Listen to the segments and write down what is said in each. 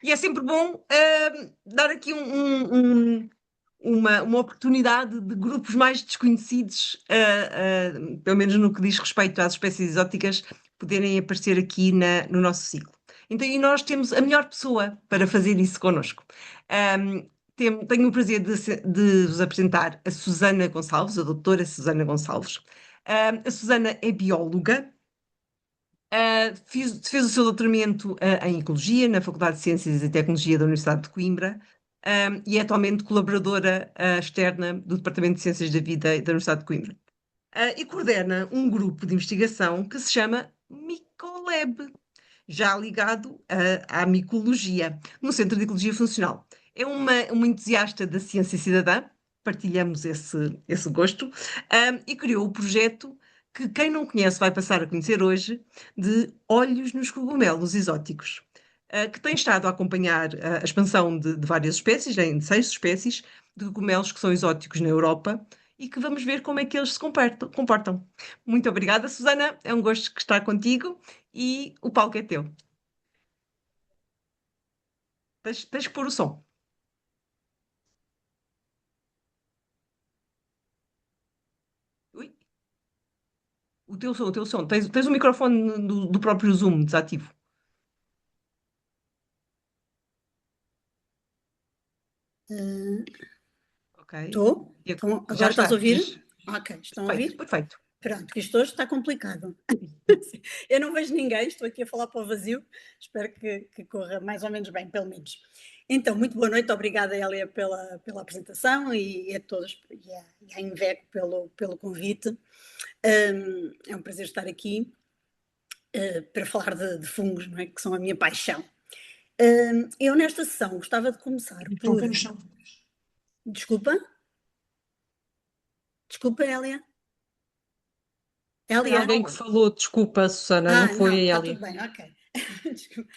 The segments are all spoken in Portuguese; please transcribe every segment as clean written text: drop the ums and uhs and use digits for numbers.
E é sempre bom dar aqui uma oportunidade de grupos mais desconhecidos, pelo menos no que diz respeito às espécies exóticas, poderem aparecer aqui no nosso ciclo. Então, e nós temos a melhor pessoa para fazer isso connosco. Ahm, tenho o prazer de vos apresentar a Susana Gonçalves, a doutora Susana Gonçalves. A Susana é bióloga. Fez o seu doutoramento em Ecologia na Faculdade de Ciências e Tecnologia da Universidade de Coimbra, e é atualmente colaboradora externa do Departamento de Ciências da Vida da Universidade de Coimbra. E coordena um grupo de investigação que se chama Micolab, já ligado à micologia, no Centro de Ecologia Funcional. É uma entusiasta da ciência cidadã, partilhamos esse gosto, e criou o projeto que quem não conhece vai passar a conhecer hoje, de Olhos nos Cogumelos Exóticos, que tem estado a acompanhar a expansão de várias espécies, de 6 espécies, de cogumelos que são exóticos na Europa, e que vamos ver como é que eles se comportam. Muito obrigada, Susana, é um gosto estar contigo e o palco é teu. Tens que pôr o som. Ui, o teu som. Tens o microfone do próprio Zoom desativo. Ok. Estou? Então, Já agora estás a está. ouvir? Ok, estão a Perfeito, ouvir? perfeito. Pronto, que isto hoje está complicado. Eu não vejo ninguém, estou aqui a falar para o vazio, espero que corra mais ou menos bem, pelo menos. Então, muito boa noite, obrigada, Hélia, pela apresentação e a todos, e à Inveco pelo convite. É um prazer estar aqui para falar de fungos, não é? Que são a minha paixão. Eu, nesta sessão, gostava de começar Então, por. vem no chão. Desculpa? Desculpa, Hélia? Foi Hélia? alguém que falou, desculpa, Susana, não foi Não, a está Elia. tudo bem, ok. Desculpa.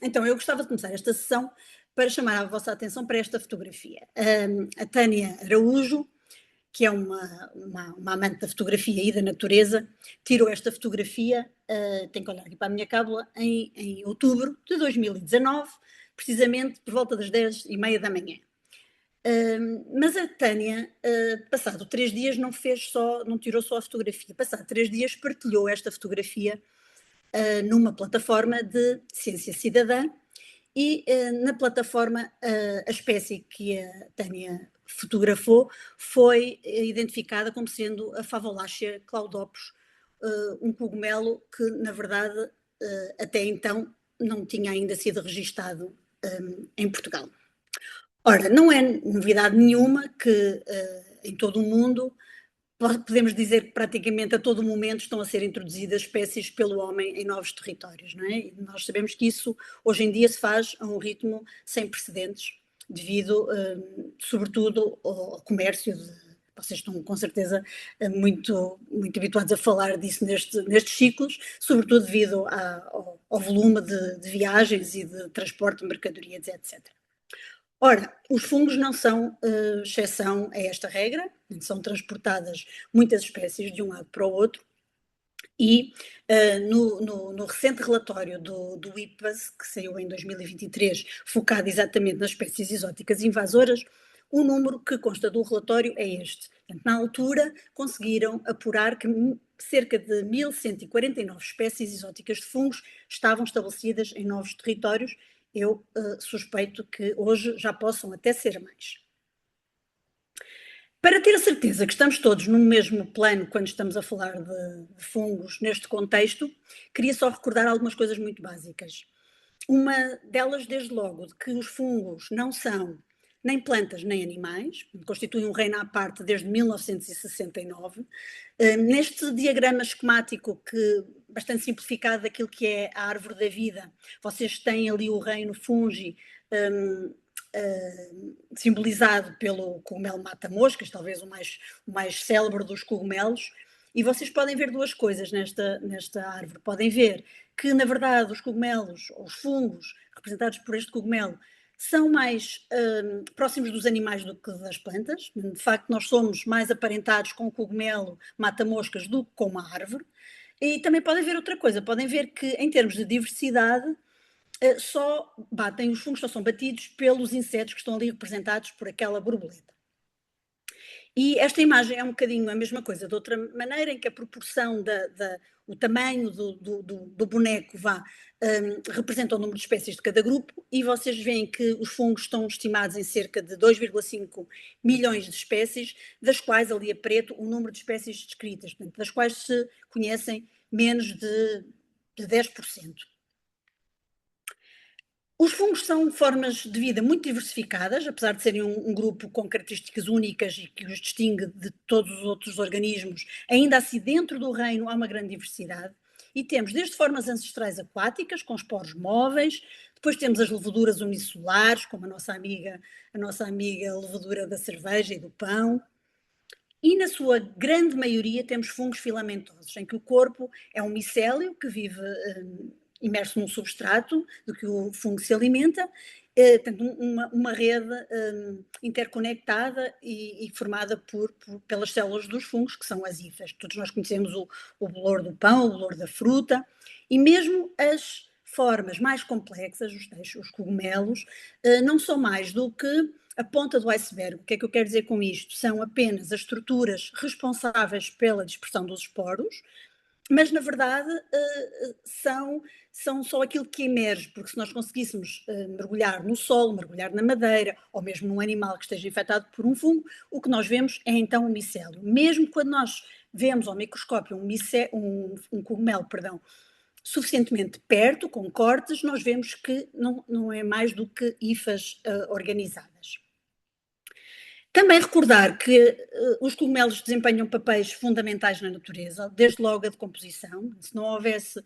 Então, eu gostava de começar esta sessão para chamar a vossa atenção para esta fotografia. A Tânia Araújo, que é uma amante da fotografia e da natureza, tirou esta fotografia, tenho que olhar aqui para a minha cábula, em outubro de 2019, precisamente por volta das 10h30 da manhã. Mas a Tânia, passado 3 dias, não tirou só a fotografia, passado 3 dias partilhou esta fotografia numa plataforma de ciência cidadã e na plataforma a espécie que a Tânia fotografou foi identificada como sendo a Favolácea claudopus, um cogumelo que, na verdade, até então não tinha ainda sido registado em Portugal. Ora, não é novidade nenhuma que em todo o mundo podemos dizer que praticamente a todo momento estão a ser introduzidas espécies pelo homem em novos territórios, não é? E nós sabemos que isso hoje em dia se faz a um ritmo sem precedentes, devido, sobretudo, ao comércio vocês estão com certeza muito habituados a falar disso nestes ciclos, sobretudo devido ao volume de viagens e de transporte de mercadorias, etc. Ora, os fungos não são exceção a esta regra, são transportadas muitas espécies de um lado para o outro, e no recente relatório do IPAS, que saiu em 2023, focado exatamente nas espécies exóticas invasoras, o número que consta do relatório é este. Portanto, na altura, conseguiram apurar que cerca de 1.149 espécies exóticas de fungos estavam estabelecidas em novos territórios. Eu suspeito que hoje já possam até ser mais. Para ter a certeza que estamos todos no mesmo plano quando estamos a falar de fungos neste contexto, queria só recordar algumas coisas muito básicas. Uma delas, desde logo, de que os fungos não são nem plantas nem animais, constituem um reino à parte desde 1969. Neste diagrama esquemático, bastante simplificado daquilo que é a árvore da vida, vocês têm ali o reino fungi, simbolizado pelo cogumelo mata-moscas, talvez o mais célebre dos cogumelos, e vocês podem ver duas coisas nesta árvore. Podem ver que, na verdade, os cogumelos, ou os fungos, representados por este cogumelo, são mais próximos dos animais do que das plantas. De facto, nós somos mais aparentados com o cogumelo mata-moscas do que com uma árvore. E também podem ver outra coisa, podem ver que, em termos de diversidade, os fungos só são batidos pelos insetos que estão ali representados por aquela borboleta. E esta imagem é um bocadinho a mesma coisa, de outra maneira, em que a proporção o tamanho do boneco representa o número de espécies de cada grupo, e vocês veem que os fungos estão estimados em cerca de 2,5 milhões de espécies, das quais, ali a preto, o número de espécies descritas, portanto, das quais se conhecem menos de 10%. Os fungos são formas de vida muito diversificadas, apesar de serem um grupo com características únicas e que os distingue de todos os outros organismos, ainda assim dentro do reino há uma grande diversidade. E temos desde formas ancestrais aquáticas, com esporos móveis, depois temos as levaduras unicelares, como a nossa amiga levedura da cerveja e do pão, e na sua grande maioria temos fungos filamentosos, em que o corpo é um micélio que vive imerso num substrato do que o fungo se alimenta, portanto, uma rede interconectada e formada pelas células dos fungos, que são as hifas. Todos nós conhecemos o bolor do pão, o bolor da fruta, e mesmo as formas mais complexas, os cogumelos, não são mais do que a ponta do iceberg. O que é que eu quero dizer com isto? São apenas as estruturas responsáveis pela dispersão dos esporos, mas na verdade são só aquilo que emerge, porque se nós conseguíssemos mergulhar no solo, mergulhar na madeira, ou mesmo num animal que esteja infectado por um fungo, o que nós vemos é então um micélio. Mesmo quando nós vemos ao microscópio um cogumelo, suficientemente perto, com cortes, nós vemos que não é mais do que hifas organizadas. Também recordar que os cogumelos desempenham papéis fundamentais na natureza, desde logo a decomposição. Se não houvesse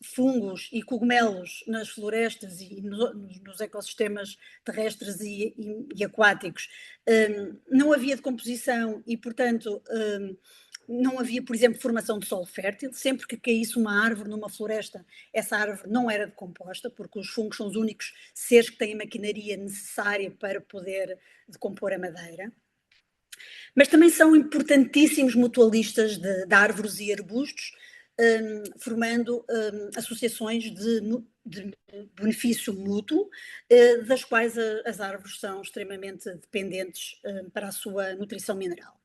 fungos e cogumelos nas florestas e nos ecossistemas terrestres e aquáticos, não havia decomposição e, portanto, não havia, por exemplo, formação de solo fértil. Sempre que caísse uma árvore numa floresta, essa árvore não era decomposta, porque os fungos são os únicos seres que têm a maquinaria necessária para poder decompor a madeira. Mas também são importantíssimos mutualistas de árvores e arbustos, formando associações de benefício mútuo, das quais as árvores são extremamente dependentes para a sua nutrição mineral.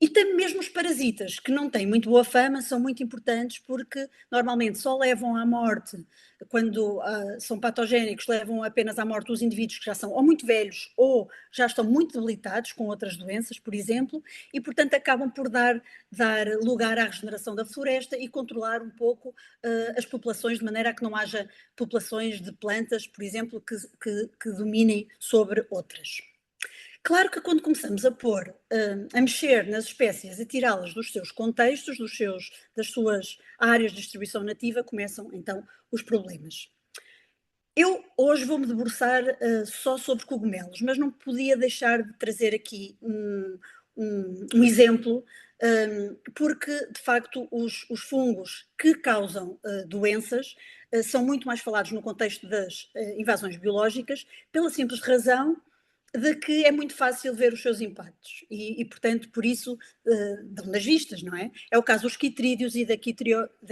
E também mesmo os parasitas, que não têm muito boa fama, são muito importantes porque normalmente só levam à morte, quando são patogénicos, levam apenas à morte os indivíduos que já são ou muito velhos ou já estão muito debilitados com outras doenças, por exemplo, e portanto acabam por dar lugar à regeneração da floresta e controlar um pouco as populações, de maneira a que não haja populações de plantas, por exemplo, que dominem sobre outras. Claro que quando começamos a mexer nas espécies, a tirá-las dos seus contextos, das suas áreas de distribuição nativa, começam então os problemas. Eu hoje vou-me debruçar só sobre cogumelos, mas não podia deixar de trazer aqui um exemplo, porque de facto os fungos que causam doenças são muito mais falados no contexto das invasões biológicas, pela simples razão de que é muito fácil ver os seus impactos e portanto, por isso dão nas vistas, não é? É o caso dos quitrídeos e da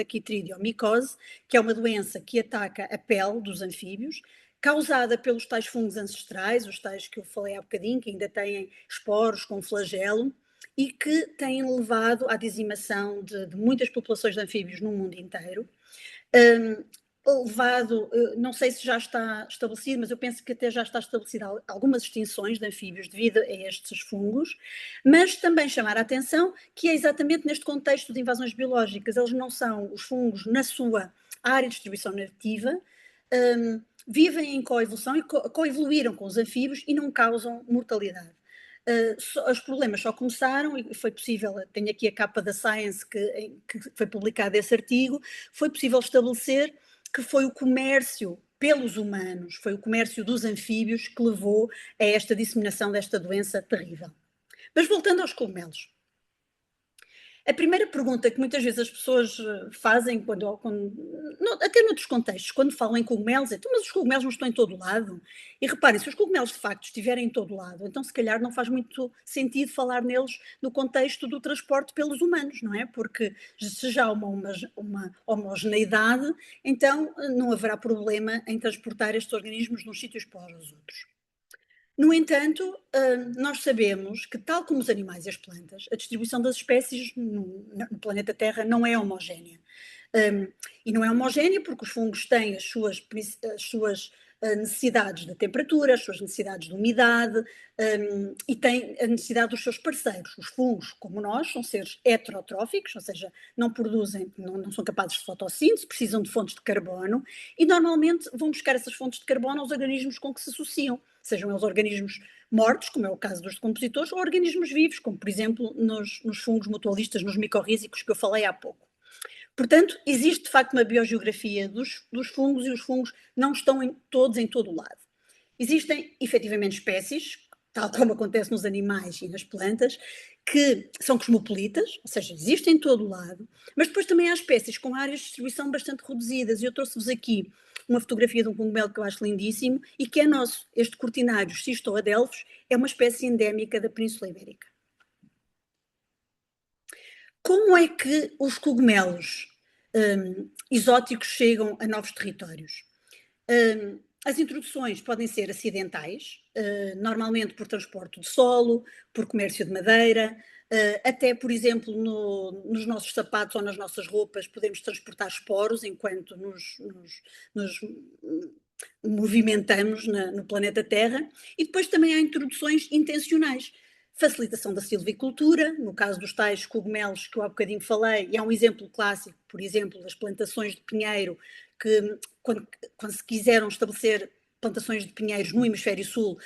quitridiomicose, que é uma doença que ataca a pele dos anfíbios, causada pelos tais fungos ancestrais, os tais que eu falei há bocadinho, que ainda têm esporos com flagelo, e que têm levado à dizimação de muitas populações de anfíbios no mundo inteiro. Levado, não sei se já está estabelecido, mas eu penso que até já está estabelecida algumas extinções de anfíbios devido a estes fungos, mas também chamar a atenção que é exatamente neste contexto de invasões biológicas, eles não são os fungos na sua área de distribuição nativa, vivem em coevolução e coevoluíram com os anfíbios e não causam mortalidade. Os problemas só começaram, e foi possível, tenho aqui a capa da Science que foi publicado esse artigo, foi possível estabelecer que foi o comércio pelos humanos, foi o comércio dos anfíbios que levou a esta disseminação desta doença terrível. Mas voltando aos cogumelos. A primeira pergunta que muitas vezes as pessoas fazem até noutros contextos, quando falam em cogumelos, é: "Então, mas os cogumelos não estão em todo lado?" E reparem, se os cogumelos de facto estiverem em todo lado, então se calhar não faz muito sentido falar neles no contexto do transporte pelos humanos, não é? Porque se já há uma homogeneidade, então não haverá problema em transportar estes organismos de uns sítios para os outros. No entanto, nós sabemos que, tal como os animais e as plantas, a distribuição das espécies no planeta Terra não é homogénea. Um, e não é homogénea porque os fungos têm as suas necessidades de temperatura, as suas necessidades de umidade, e têm a necessidade dos seus parceiros. Os fungos, como nós, são seres heterotróficos, ou seja, não produzem, não são capazes de fotossíntese, precisam de fontes de carbono e normalmente vão buscar essas fontes de carbono aos organismos com que se associam, sejam eles organismos mortos, como é o caso dos decompositores, ou organismos vivos, como por exemplo nos fungos mutualistas, nos micorrízicos que eu falei há pouco. Portanto, existe de facto uma biogeografia dos fungos e os fungos não estão todos em todo o lado. Existem efetivamente espécies, tal como acontece nos animais e nas plantas, que são cosmopolitas, ou seja, existem em todo o lado, mas depois também há espécies com áreas de distribuição bastante reduzidas. E eu trouxe-vos aqui uma fotografia de um cogumelo que eu acho lindíssimo e que é nosso. Este cortinário Xistoadelphos é uma espécie endémica da Península Ibérica. Como é que os cogumelos exóticos chegam a novos territórios? As introduções podem ser acidentais, normalmente por transporte de solo, por comércio de madeira, até, por exemplo, nos nossos sapatos ou nas nossas roupas podemos transportar esporos enquanto nos movimentamos no planeta Terra. E depois também há introduções intencionais. Facilitação da silvicultura, no caso dos tais cogumelos que eu há bocadinho falei, e há um exemplo clássico, por exemplo, das plantações de pinheiro, que quando se quiseram estabelecer plantações de pinheiros no hemisfério sul,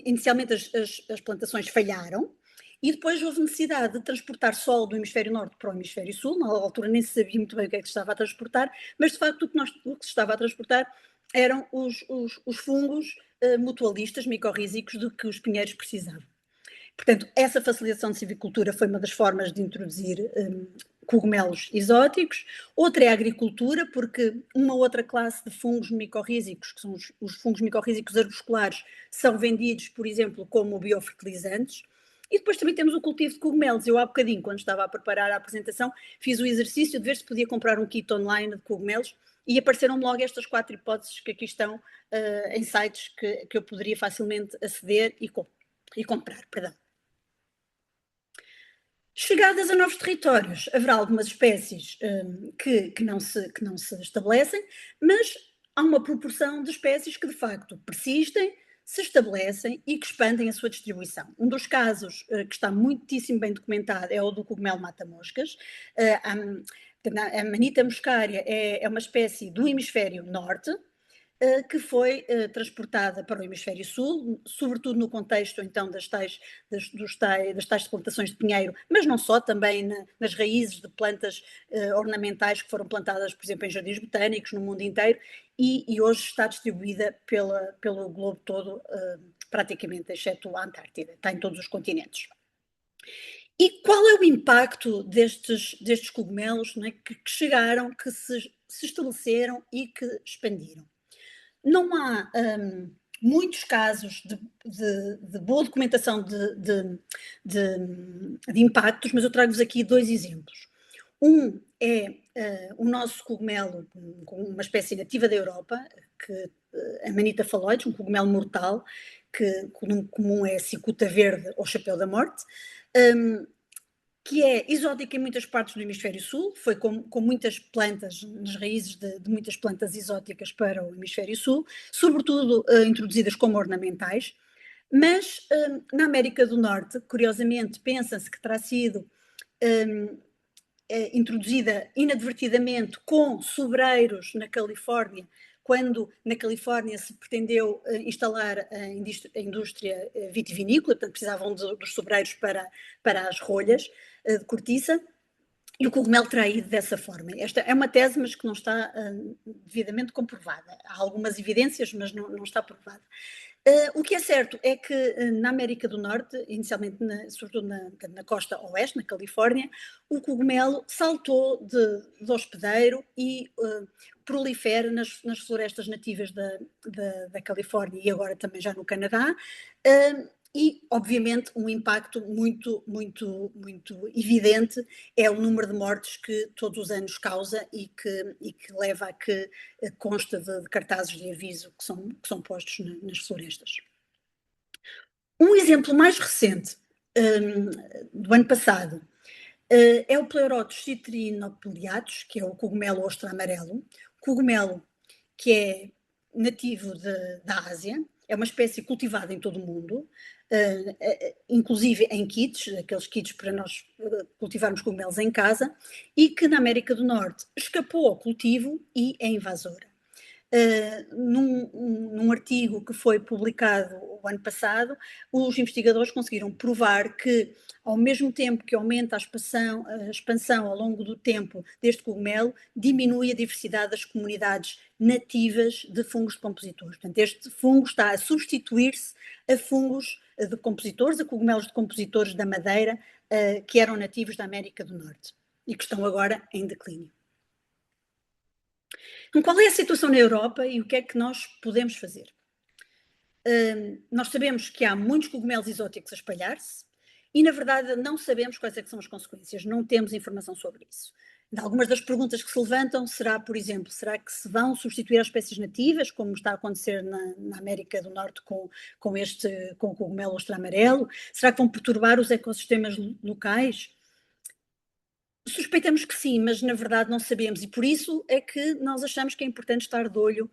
inicialmente as plantações falharam, e depois houve necessidade de transportar solo do hemisfério norte para o hemisfério sul. Na altura nem se sabia muito bem o que é que se estava a transportar, mas de facto o que se estava a transportar eram os fungos mutualistas, micorrízicos, de que os pinheiros precisavam. Portanto, essa facilitação de silvicultura foi uma das formas de introduzir cogumelos exóticos. Outra é a agricultura, porque uma outra classe de fungos micorrízicos, que são os fungos micorrízicos arbusculares, são vendidos, por exemplo, como biofertilizantes. E depois também temos o cultivo de cogumelos. Eu há bocadinho, quando estava a preparar a apresentação, fiz o exercício de ver se podia comprar um kit online de cogumelos e apareceram logo estas 4 hipóteses que aqui estão em sites que eu poderia facilmente aceder e comprar. Perdão. Chegadas a novos territórios, haverá algumas espécies que não se estabelecem, mas há uma proporção de espécies que de facto persistem, se estabelecem e que expandem a sua distribuição. Um dos casos que está muitíssimo bem documentado é o do cogumelo mata-moscas. A Amanita muscaria é uma espécie do hemisfério norte, que foi transportada para o hemisfério sul, sobretudo no contexto então das tais plantações de pinheiro, mas não só, também nas raízes de plantas ornamentais que foram plantadas, por exemplo, em jardins botânicos no mundo inteiro, e hoje está distribuída pelo globo todo, praticamente, exceto a Antártida, está em todos os continentes. E qual é o impacto destes cogumelos, não é, que chegaram, que se estabeleceram e que expandiram? Não há muitos casos de boa documentação de impactos, mas eu trago-vos aqui 2 exemplos. Um é o nosso cogumelo, uma espécie nativa da Europa, que a Amanita phalloides, um cogumelo mortal, que o nome comum é cicuta verde ou chapéu da morte, que é exótica em muitas partes do hemisfério sul, foi com muitas plantas, nas raízes de muitas plantas exóticas para o hemisfério sul, sobretudo introduzidas como ornamentais, mas na América do Norte, curiosamente, pensa-se que terá sido introduzida inadvertidamente com sobreiros na Califórnia, quando na Califórnia se pretendeu instalar a indústria vitivinícola, portanto precisavam dos sobreiros para as rolhas de cortiça, E o cogumelo terá ido dessa forma. Esta é uma tese, mas que não está devidamente comprovada. Há algumas evidências, mas não está provada. O que é certo é que na América do Norte, inicialmente, sobretudo na costa oeste, na Califórnia, o cogumelo saltou de hospedeiro e prolifera nas florestas nativas da Califórnia e agora também já no Canadá. E, obviamente, um impacto muito, muito, muito evidente é o número de mortes que todos os anos causa e que leva a que consta de cartazes de aviso que são postos nas florestas. Um exemplo mais recente, do ano passado, é o Pleurotus citrinopeliatus, que é o cogumelo ostra amarelo, cogumelo que é nativo da Ásia, é uma espécie cultivada em todo o mundo, inclusive em kits, aqueles kits para nós cultivarmos cogumelos em casa, e que na América do Norte escapou ao cultivo e é invasora. Num artigo que foi publicado o ano passado, os investigadores conseguiram provar que, ao mesmo tempo que aumenta a expansão ao longo do tempo deste cogumelo, diminui a diversidade das comunidades nativas de fungos de compositores. Portanto, este fungo está a substituir-se a fungos de compositores, a cogumelos de compositores da Madeira, que eram nativos da América do Norte e que estão agora em declínio. Então, qual é a situação na Europa e o que é que nós podemos fazer? Nós sabemos que há muitos cogumelos exóticos a espalhar-se e, na verdade, não sabemos quais é que são as consequências, não temos informação sobre isso. Algumas das perguntas que se levantam será, por exemplo, será que se vão substituir as espécies nativas, como está a acontecer na América do Norte com o cogumelo ostra amarelo? Será que vão perturbar os ecossistemas locais? Suspeitamos que sim, mas na verdade não sabemos, e por isso é que nós achamos que é importante estar de olho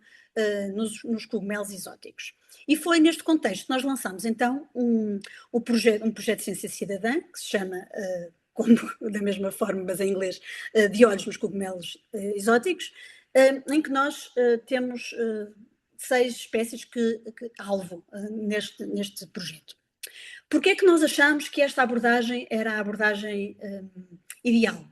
nos cogumelos exóticos. E foi neste contexto que nós lançamos então um projeto de ciência cidadã, que se chama, da mesma forma, mas em inglês, De Olhos nos Cogumelos Exóticos, em que nós temos 6 espécies que alvo neste projeto. Porquê é que nós achamos que esta abordagem era a abordagem ideal?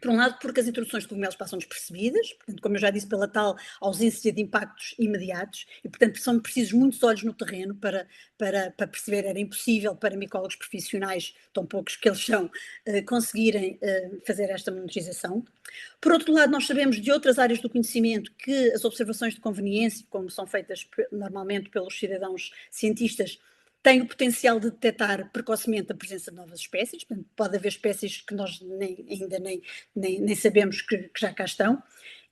Por um lado, porque as introduções de cogumelos passam despercebidas, portanto, como eu já disse, pela tal ausência de impactos imediatos, e, portanto, são precisos muitos olhos no terreno para perceber, era impossível para micólogos profissionais, tão poucos que eles são, conseguirem fazer esta monitorização. Por outro lado, nós sabemos de outras áreas do conhecimento que as observações de conveniência, como são feitas normalmente pelos cidadãos cientistas, tem o potencial de detectar precocemente a presença de novas espécies, portanto, pode haver espécies que nós ainda nem sabemos que já cá estão,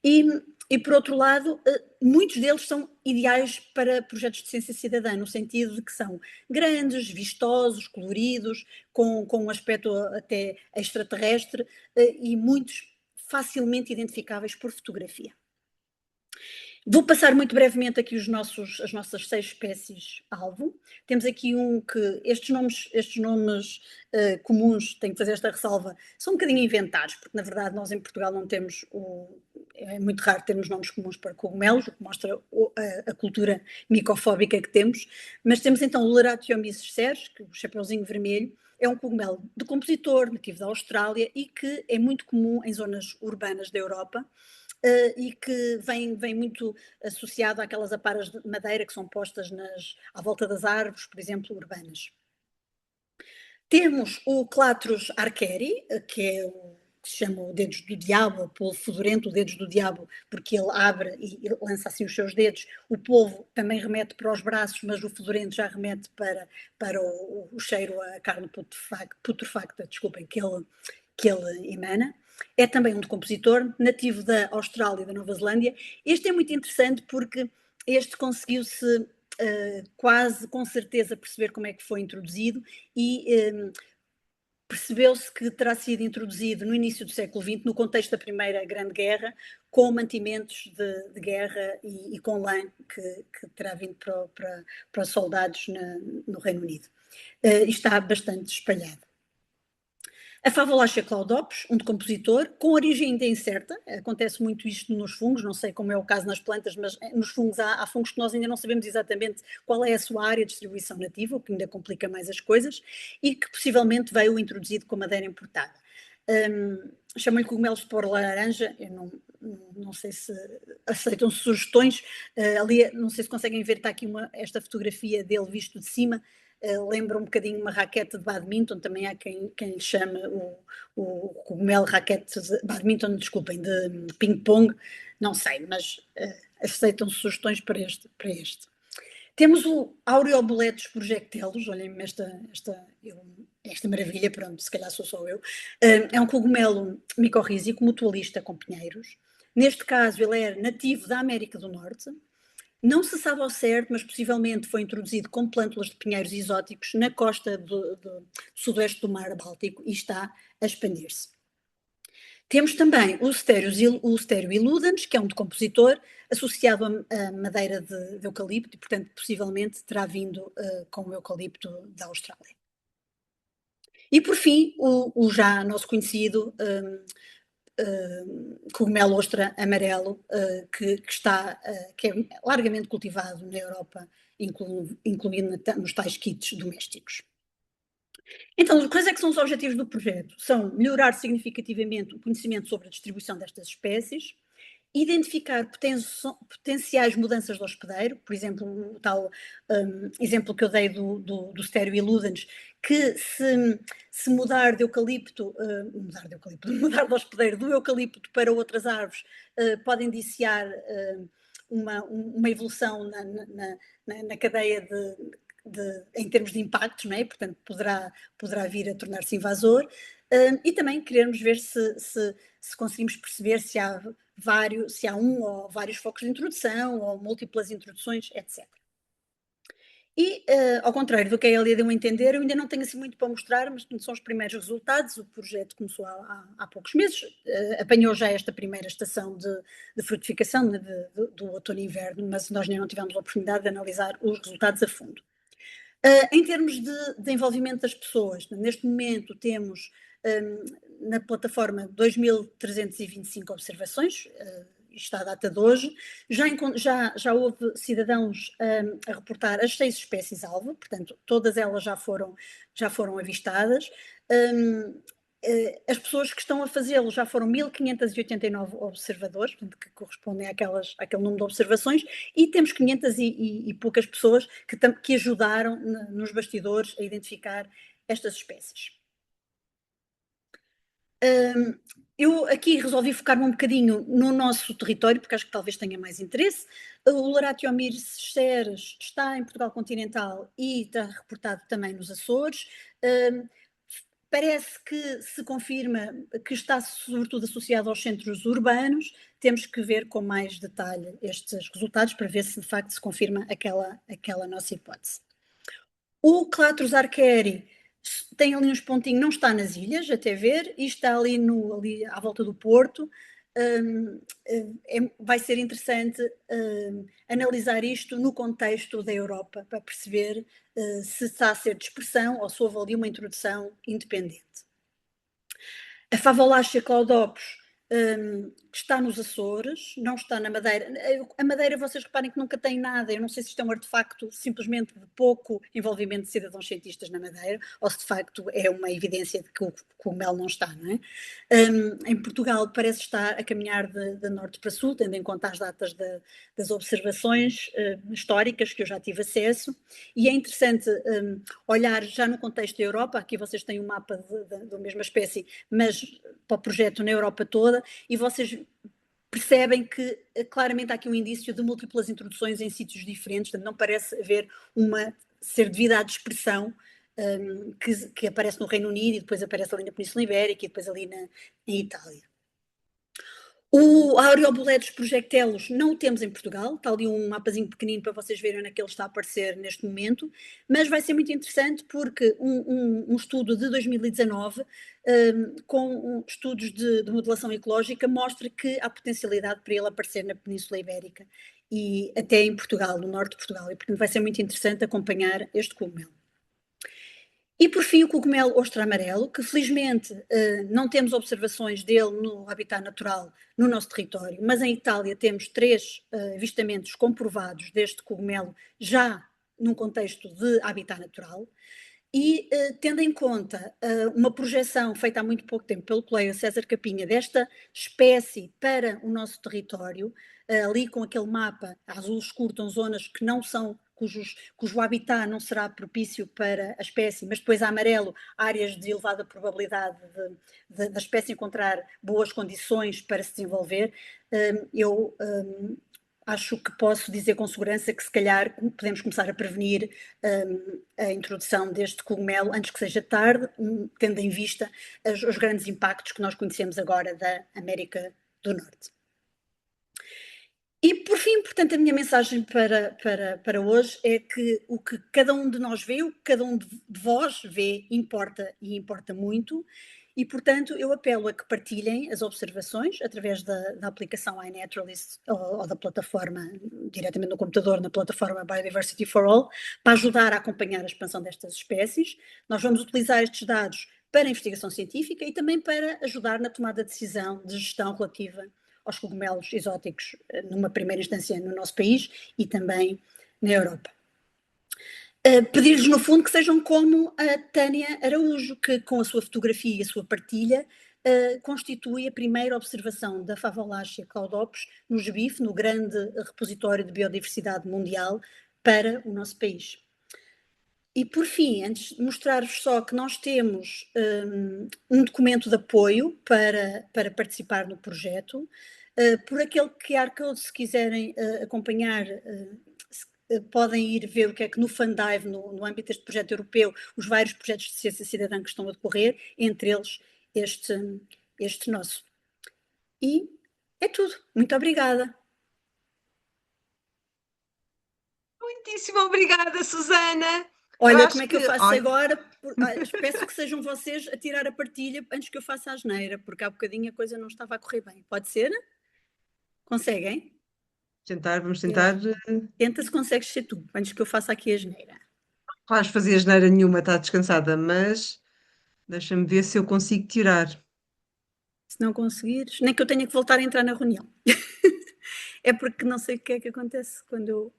e por outro lado, muitos deles são ideais para projetos de ciência cidadã, no sentido de que são grandes, vistosos, coloridos, com um aspecto até extraterrestre, e muitos facilmente identificáveis por fotografia. Vou passar muito brevemente aqui as nossas 6 espécies-alvo. Temos aqui que estes nomes comuns, tenho que fazer esta ressalva, são um bocadinho inventados, porque na verdade nós em Portugal não temos é muito raro termos nomes comuns para cogumelos, o que mostra a cultura micofóbica que temos, mas temos então o Leratiomyces ceres, que o chapeuzinho vermelho, é um cogumelo de compositor, nativo da Austrália e que é muito comum em zonas urbanas da Europa, e que vem muito associado àquelas aparas de madeira que são postas à volta das árvores, por exemplo, urbanas. Temos o Clathrus archeri, que é o que se chama o dedos do diabo, o polvo fedorento, o dedos do diabo, porque ele abre e lança assim os seus dedos. O polvo também remete para os braços, mas o fedorento já remete para o cheiro, a carne putrefacta, desculpem, que ele emana. É também um decompositor, nativo da Austrália e da Nova Zelândia. Este é muito interessante porque este conseguiu-se quase com certeza perceber como é que foi introduzido e percebeu-se que terá sido introduzido no início do século XX, no contexto da Primeira Grande Guerra, com mantimentos de guerra e com lã que terá vindo para os soldados no Reino Unido. E está bastante espalhado. A Favolacia claudopes, um decompositor, com origem ainda incerta, acontece muito isto nos fungos, não sei como é o caso nas plantas, mas nos fungos há fungos que nós ainda não sabemos exatamente qual é a sua área de distribuição nativa, o que ainda complica mais as coisas, e que possivelmente veio introduzido com madeira importada. chamo-lhe cogumelos de pôr laranja, eu não sei se aceitam sugestões, ali, não sei se conseguem ver, está aqui esta fotografia dele visto de cima, lembra um bocadinho uma raquete de badminton, também há quem lhe chame o cogumelo raquete de badminton, desculpem, de ping-pong, não sei, mas aceitam sugestões para este. Temos o Aureoboletus projectellus, olhem-me esta maravilha, pronto, se calhar sou só eu. É um cogumelo micorrízico mutualista com pinheiros. Neste caso, ele é nativo da América do Norte. Não se sabe ao certo, mas possivelmente foi introduzido com plântulas de pinheiros exóticos na costa do sudoeste do Mar Báltico e está a expandir-se. Temos também o Stéreo iludens, que é um decompositor associado a madeira de eucalipto e, portanto, possivelmente terá vindo com o eucalipto da Austrália. E, por fim, o já nosso conhecido cogumelo ostra amarelo, que é largamente cultivado na Europa, incluindo nos tais kits domésticos. Então, quais é que são os objetivos do projeto? São melhorar significativamente o conhecimento sobre a distribuição destas espécies, identificar potenciais mudanças do hospedeiro, por exemplo, o tal exemplo que eu dei do Stéreo iludens, que se mudar de eucalipto, mudar de hospedeiro do eucalipto para outras árvores, pode indiciar uma evolução na cadeia em termos de impactos, não é? Portanto, poderá vir a tornar-se invasor, e também queremos ver se conseguimos perceber se há um ou vários focos de introdução, ou múltiplas introduções, etc. E, ao contrário do que a Elia deu a entender, eu ainda não tenho assim muito para mostrar, mas são os primeiros resultados. O projeto começou há poucos meses, apanhou já esta primeira estação de frutificação, do outono e inverno, mas nós ainda não tivemos a oportunidade de analisar os resultados a fundo. Em termos de envolvimento das pessoas, neste momento temos na plataforma 2.325 observações, está a data de hoje, já houve cidadãos a reportar as 6 espécies-alvo, portanto, todas elas já foram avistadas. As pessoas que estão a fazê-lo já foram 1.589 observadores, portanto, que correspondem àquele número de observações, e temos 500 e poucas pessoas que ajudaram nos bastidores a identificar estas espécies. Eu aqui resolvi focar-me um bocadinho no nosso território, porque acho que talvez tenha mais interesse. O Larateomyres ceres está em Portugal continental e está reportado também nos Açores. Parece que se confirma que está sobretudo associado aos centros urbanos. Temos que ver com mais detalhe estes resultados para ver se de facto se confirma aquela nossa hipótese. O Clathrus arqueri tem ali uns pontinhos, não está nas ilhas, até ver, e está ali à volta do Porto. Vai ser interessante analisar isto no contexto da Europa, para perceber se está a ser dispersão ou se houve ali uma introdução independente. A Favolácea claudopus está nos Açores, não está na Madeira. A Madeira, vocês reparem que nunca tem nada. Eu não sei se isto é um artefacto simplesmente de pouco envolvimento de cidadãos cientistas na Madeira, ou se de facto é uma evidência de que o cogumelo não está, não é? Em Portugal parece estar a caminhar de norte para sul, tendo em conta as datas das observações históricas que eu já tive acesso, e é interessante olhar já no contexto da Europa. Aqui vocês têm um mapa da mesma espécie, mas para o projeto na Europa toda, e vocês percebem que claramente há aqui um indício de múltiplas introduções em sítios diferentes, portanto não parece haver ser devida à dispersão que aparece no Reino Unido e depois aparece ali na Península Ibérica e depois ali em Itália. O Aureoboletus projectellus não o temos em Portugal, está ali um mapazinho pequenino para vocês verem onde é que ele está a aparecer neste momento, mas vai ser muito interessante porque um estudo de 2019 com estudos de modelação ecológica mostra que há potencialidade para ele aparecer na Península Ibérica e até em Portugal, no norte de Portugal, e portanto vai ser muito interessante acompanhar este cogumelo. E, por fim, o cogumelo ostra amarelo, que felizmente não temos observações dele no habitat natural no nosso território, mas em Itália temos 3 avistamentos comprovados deste cogumelo já num contexto de habitat natural. E tendo em conta uma projeção feita há muito pouco tempo pelo colega César Capinha desta espécie para o nosso território, ali com aquele mapa azul escuro, estão zonas que não são, cujo habitat não será propício para a espécie, mas depois a amarelo, áreas de elevada probabilidade da espécie encontrar boas condições para se desenvolver. Eu acho que posso dizer com segurança que se calhar podemos começar a prevenir a introdução deste cogumelo antes que seja tarde, tendo em vista os grandes impactos que nós conhecemos agora da América do Norte. E, por fim, portanto, a minha mensagem para hoje é que o que cada um de nós vê, o que cada um de vós vê, importa e importa muito. E, portanto, eu apelo a que partilhem as observações através da aplicação iNaturalist ou da plataforma, diretamente no computador, na plataforma Biodiversity for All, para ajudar a acompanhar a expansão destas espécies. Nós vamos utilizar estes dados para a investigação científica e também para ajudar na tomada de decisão de gestão relativa aos cogumelos exóticos, numa primeira instância no nosso país e também na Europa. Pedir-lhes, no fundo, que sejam como a Tânia Araújo, que com a sua fotografia e a sua partilha constitui a primeira observação da Favolácea caudopes no GBIF, no grande repositório de biodiversidade mundial, para o nosso país. E, por fim, antes de mostrar-vos só que nós temos um documento de apoio para participar no projeto, por aquele QR Code, se quiserem acompanhar, podem ir ver o que é que no Fundive, no âmbito deste projeto europeu, os vários projetos de ciência cidadã que estão a decorrer, entre eles este nosso. E é tudo. Muito obrigada. Muitíssimo obrigada, Susana. Eu Olha, como acho é que eu que, faço olha, agora? Peço que sejam vocês a tirar a partilha antes que eu faça a asneira, porque há bocadinho a coisa não estava a correr bem. Pode ser? Conseguem? vamos tentar. Tenta se consegues ser tu, antes que eu faça aqui a asneira. Vais fazer asneira nenhuma, está descansada, mas deixa-me ver se eu consigo tirar. Se não conseguires, nem que eu tenha que voltar a entrar na reunião. É porque não sei o que é que acontece quando eu.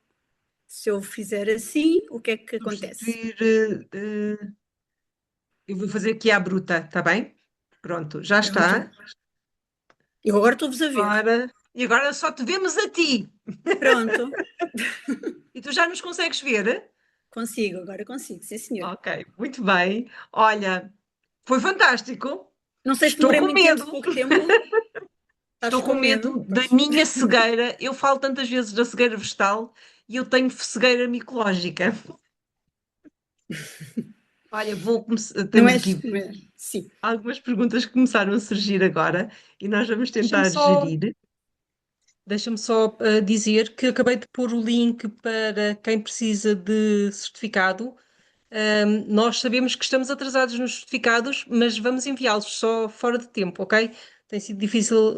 Se eu fizer assim, o que é que acontece? Substituir. Eu vou fazer aqui à bruta, está bem? Pronto, já Pronto. está. Eu agora estou-vos a ver. E agora só te vemos a ti. Pronto. E tu já nos consegues ver? Consigo, agora consigo, sim senhor. Ok, muito bem. Olha, foi fantástico. Não sei se Estou demorei com muito tempo, medo. pouco tempo. Estás Estou com com medo? medo da Pois. minha cegueira. Eu falo tantas vezes da cegueira vegetal e eu tenho cegueira micológica. Olha, Não temos és. aqui Sim. algumas perguntas que começaram a surgir agora e nós vamos Deixa-me tentar só, gerir. deixa-me só dizer que acabei de pôr o link para quem precisa de certificado. Nós sabemos que estamos atrasados nos certificados, mas vamos enviá-los só fora de tempo, ok? Tem sido difícil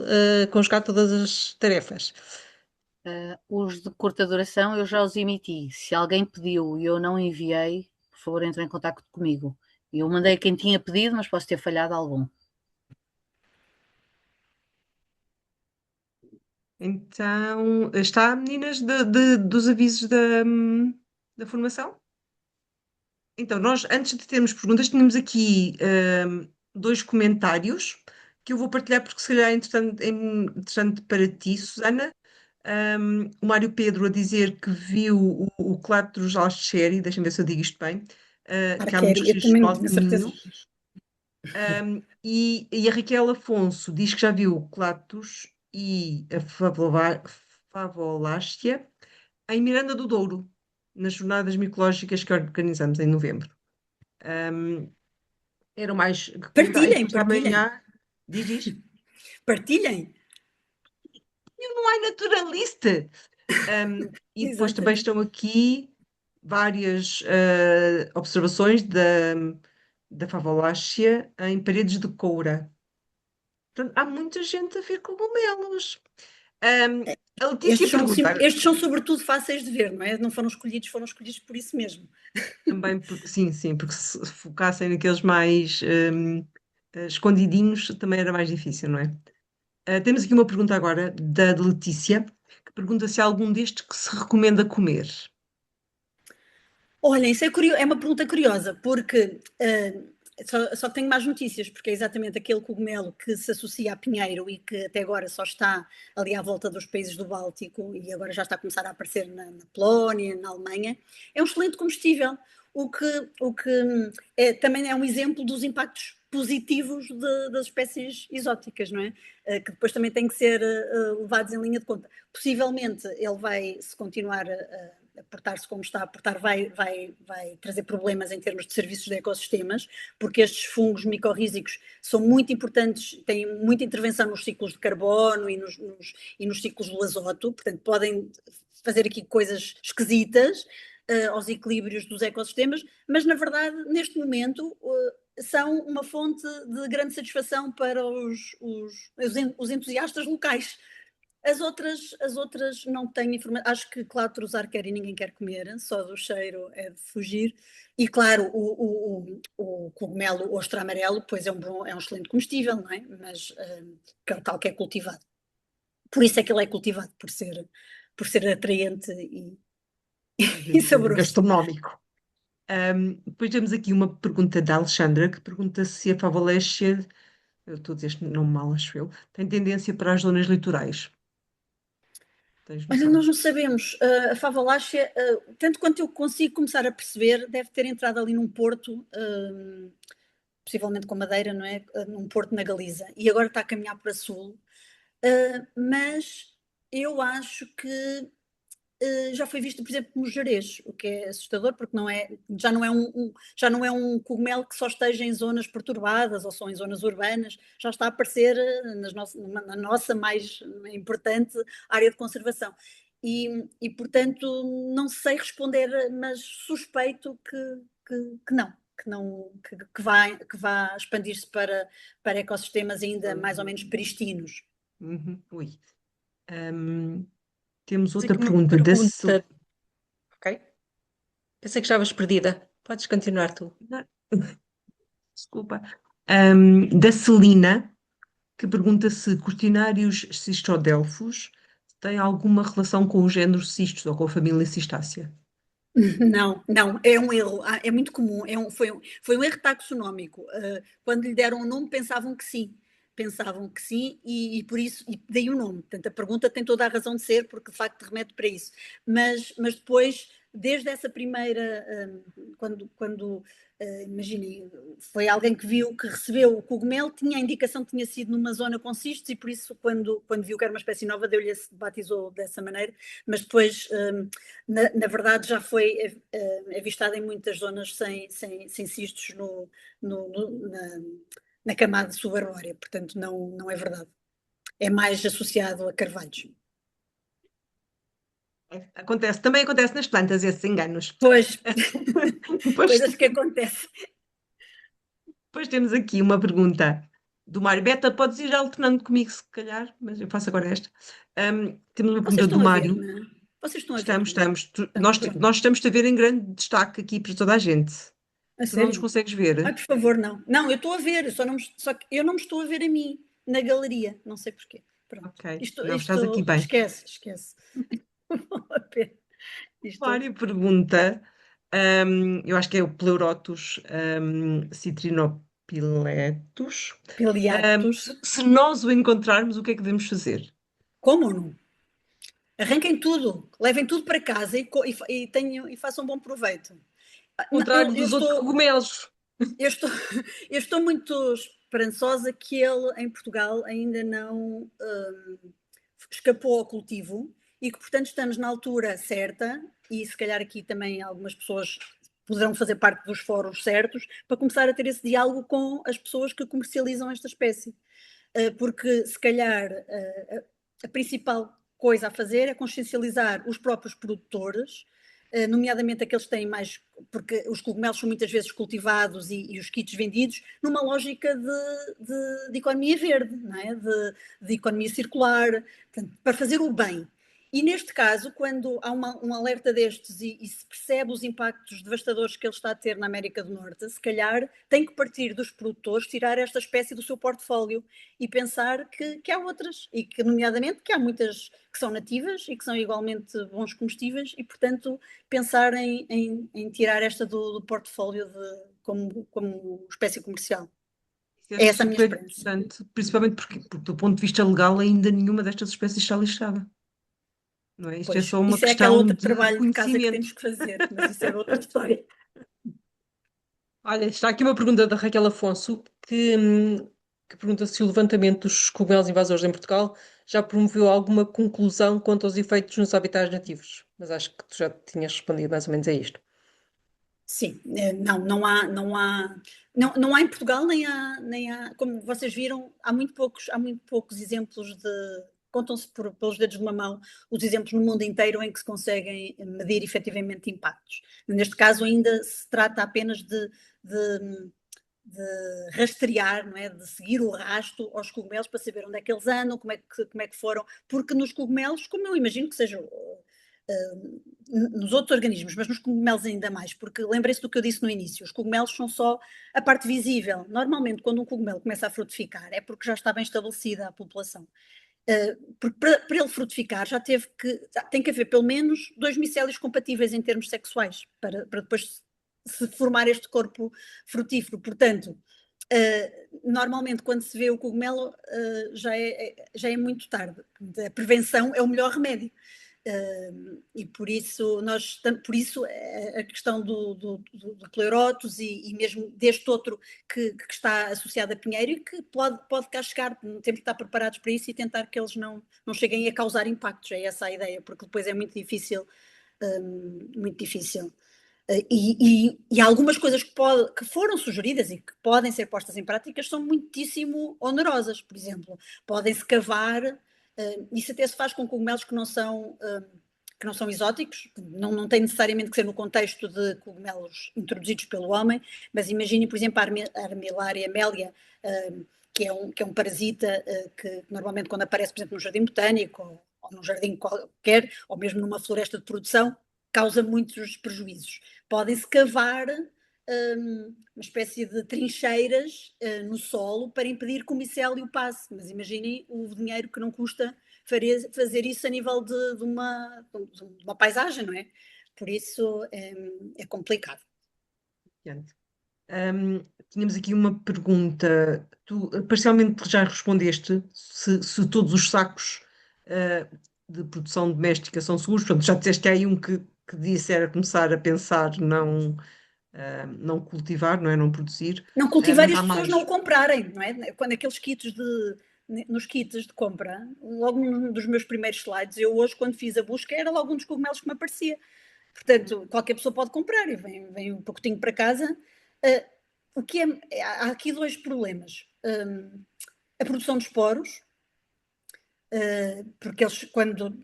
conjugar todas as tarefas. Os de curta duração eu já os emiti. Se alguém pediu e eu não enviei, por favor, entre em contato comigo. Eu mandei quem tinha pedido, mas posso ter falhado algum. Então, está, meninas, dos avisos da formação? Então, nós, antes de termos perguntas, tínhamos aqui dois comentários que eu vou partilhar porque se calhar é interessante para ti, Susana. O Mário Pedro a dizer que viu o Clatros alscheri, deixa-me ver se eu digo isto bem, que há muitos Arquéria, eu registros também no não Alto tinha certeza. Minho. E a Raquel Afonso diz que já viu o Clatros e a Favolácea em Miranda do Douro, nas jornadas micológicas que organizamos em novembro. Era o mais comentário. E Partilhem, depois partilhem. amanhã, diz, Partilhem. não há naturalista. E depois também Exatamente. estão aqui várias observações da Favolácea em paredes de coura. Portanto, há muita gente a ver cogumelos. A Letícia pergunta, Estes são sobretudo fáceis de ver, não é? Não foram escolhidos por isso mesmo. também, porque, sim, porque se focassem naqueles mais escondidinhos também era mais difícil, não é? Temos aqui uma pergunta agora da Letícia, que pergunta se há algum destes que se recomenda comer. Olha, isso é uma pergunta curiosa, porque só tenho más notícias, porque é exatamente aquele cogumelo que se associa a pinheiro e que até agora só está ali à volta dos países do Báltico e agora já está a começar a aparecer na Polónia, na Alemanha. É um excelente combustível, o que também é um exemplo dos impactos positivos das espécies exóticas, não é? Que depois também têm que ser levados em linha de conta. Possivelmente ele vai, se continuar a portar-se como está a portar, vai trazer problemas em termos de serviços de ecossistemas, porque estes fungos micorrízicos são muito importantes, têm muita intervenção nos ciclos de carbono e nos ciclos do azoto, portanto podem fazer aqui coisas esquisitas aos equilíbrios dos ecossistemas, mas na verdade neste momento são uma fonte de grande satisfação para os entusiastas locais. As outras não têm informação. Acho que Clathrus arqueri ninguém quer comer, só do cheiro é de fugir. E claro, o cogumelo ostra amarelo, pois é um excelente comestível, não é? Mas que é o tal que é cultivado. Por isso é que ele é cultivado, por ser atraente e saboroso. Gastronómico. Depois temos aqui uma pergunta da Alexandra, que pergunta se a favolécia, eu estou a dizer este nome mal, acho eu, tem tendência para as zonas litorais. Tens Olha, noção? nós não sabemos. A favalácea, tanto quanto eu consigo começar a perceber, deve ter entrado ali num porto, possivelmente com madeira, não é? Num porto na Galiza. E agora está a caminhar para sul. Mas eu acho que já foi visto, por exemplo, no Jerez, o que é assustador, porque já não é um cogumelo que só esteja em zonas perturbadas ou só em zonas urbanas, já está a aparecer na nossa mais importante área de conservação. Portanto, não sei responder, mas suspeito que vá expandir-se para ecossistemas ainda mais ou menos pristinos. Ui. Temos Temos outra aqui uma pergunta pergunta. Ok. Pensei que estavas perdida. Podes continuar tu. Desculpa. Da Celina, que pergunta se Cortinários cistodelphos têm alguma relação com o género Cistos ou com a família Cistácea. Não, não, é um erro, é muito comum, foi um erro taxonómico. Quando lhe deram o nome pensavam que sim e por isso, e daí o nome. Portanto, a pergunta tem toda a razão de ser, porque de facto remete para isso. Mas depois, desde essa primeira, quando imaginem, foi alguém que viu, que recebeu o cogumelo, tinha a indicação que tinha sido numa zona com cistos e por isso, quando viu que era uma espécie nova, batizou dessa maneira, mas depois, na verdade, já foi avistada em muitas zonas sem cistos na camada subarbórea, portanto não é verdade. É mais associado a carvalhos. Também acontece nas plantas esses enganos. Pois, Depois, coisas que acontecem. depois temos aqui uma pergunta do Mário. Beta, podes ir alternando comigo se calhar, mas eu faço agora esta. Temos uma Vocês pergunta do estão a ver, Mário. não é? Vocês estão a ver. Estamos. Estamos, pronto. Nós estamos a ver em grande destaque aqui para toda a gente. A Tu não nos sério? consegues Ai, ver? por favor, não. Não, eu estou a ver, só que eu não me estou a ver a mim, na galeria, não sei porquê. Pronto. Ok. Isto, Não, estás aqui bem. esquece. Não vale a pena. Mário pergunta, eu acho que é o Pleurotus citrinopiletus. Piliatos. Se nós o encontrarmos, o que é que devemos fazer? Como não? Arranquem tudo, levem tudo para casa e façam bom proveito. Ao contrário dos outros cogumelos. Eu estou muito esperançosa que ele, em Portugal, ainda não escapou ao cultivo e que, portanto, estamos na altura certa e, se calhar, aqui também algumas pessoas poderão fazer parte dos fóruns certos para começar a ter esse diálogo com as pessoas que comercializam esta espécie. Porque, se calhar, a principal coisa a fazer é consciencializar os próprios produtores, nomeadamente aqueles que têm mais, porque os cogumelos são muitas vezes cultivados e os kits vendidos numa lógica de economia verde, não é? de economia circular, portanto, para fazer o bem. E neste caso, quando há um alerta destes e se percebe os impactos devastadores que ele está a ter na América do Norte, se calhar tem que partir dos produtores, tirar esta espécie do seu portfólio e pensar que há outras, e que, nomeadamente, que há muitas que são nativas e que são igualmente bons comestíveis, e, portanto, pensar em tirar esta do portfólio como espécie comercial. Isso É essa a minha super esperança. importante, principalmente porque, do ponto de vista legal, ainda nenhuma destas espécies está listada. Não é? Isto é Pois, só uma isso é aquele questão outro de trabalho de casa que conhecimento. temos que fazer, mas isso é outra história. Olha, está aqui uma pergunta da Raquel Afonso que pergunta se o levantamento dos cogumelos invasores em Portugal já promoveu alguma conclusão quanto aos efeitos nos habitats nativos. Mas acho que tu já tinhas respondido mais ou menos a isto. Sim, não há em Portugal, nem há, como vocês viram, há muito poucos exemplos contam-se pelos dedos de uma mão, os exemplos no mundo inteiro em que se conseguem medir efetivamente impactos. Neste caso ainda se trata apenas de rastrear, não é? De seguir o rasto aos cogumelos para saber onde é que eles andam, como é que foram, porque nos cogumelos, como eu imagino que sejam nos outros organismos, mas nos cogumelos ainda mais, porque lembrem-se do que eu disse no início, os cogumelos são só a parte visível. Normalmente, quando um cogumelo começa a frutificar, é porque já está bem estabelecida a população. Porque para ele frutificar tem que haver pelo menos 2 micélios compatíveis em termos sexuais, para depois se formar este corpo frutífero. Portanto, normalmente quando se vê o cogumelo já é muito tarde. A prevenção é o melhor remédio. E por isso a questão do pleurotos e mesmo deste outro que está associado a pinheiro e que pode cá chegar, temos que estar preparados para isso e tentar que eles não cheguem a causar impactos, é essa a ideia, porque depois é muito difícil, muito difícil. E algumas coisas que foram sugeridas e que podem ser postas em práticas são muitíssimo onerosas. Por exemplo, podem-se cavar, isso até se faz com cogumelos que não são exóticos, não tem necessariamente que ser no contexto de cogumelos introduzidos pelo homem, mas imagine, por exemplo, a Armillaria amelia, que é um parasita que normalmente quando aparece, por exemplo, num jardim botânico ou num jardim qualquer, ou mesmo numa floresta de produção, causa muitos prejuízos. Podem-se cavar uma espécie de trincheiras no solo para impedir que o micélio passe, mas imaginem o dinheiro que não custa fazer isso a nível de uma paisagem, não é? Por isso é complicado. Tínhamos aqui uma pergunta. Tu parcialmente já respondeste se todos os sacos de produção doméstica são seguros. Portanto, já disseste que há aí um que disse era começar a pensar não cultivar, não é? Não produzir. Não cultivar e Mas as há pessoas não o mais. comprarem, não é? Quando aqueles nos kits de compra, logo num dos meus primeiros slides, eu hoje, quando fiz a busca, era logo um dos cogumelos que me aparecia. Portanto, qualquer pessoa pode comprar e vem um pacotinho para casa. Há aqui 2 problemas. A produção de esporos, porque eles, quando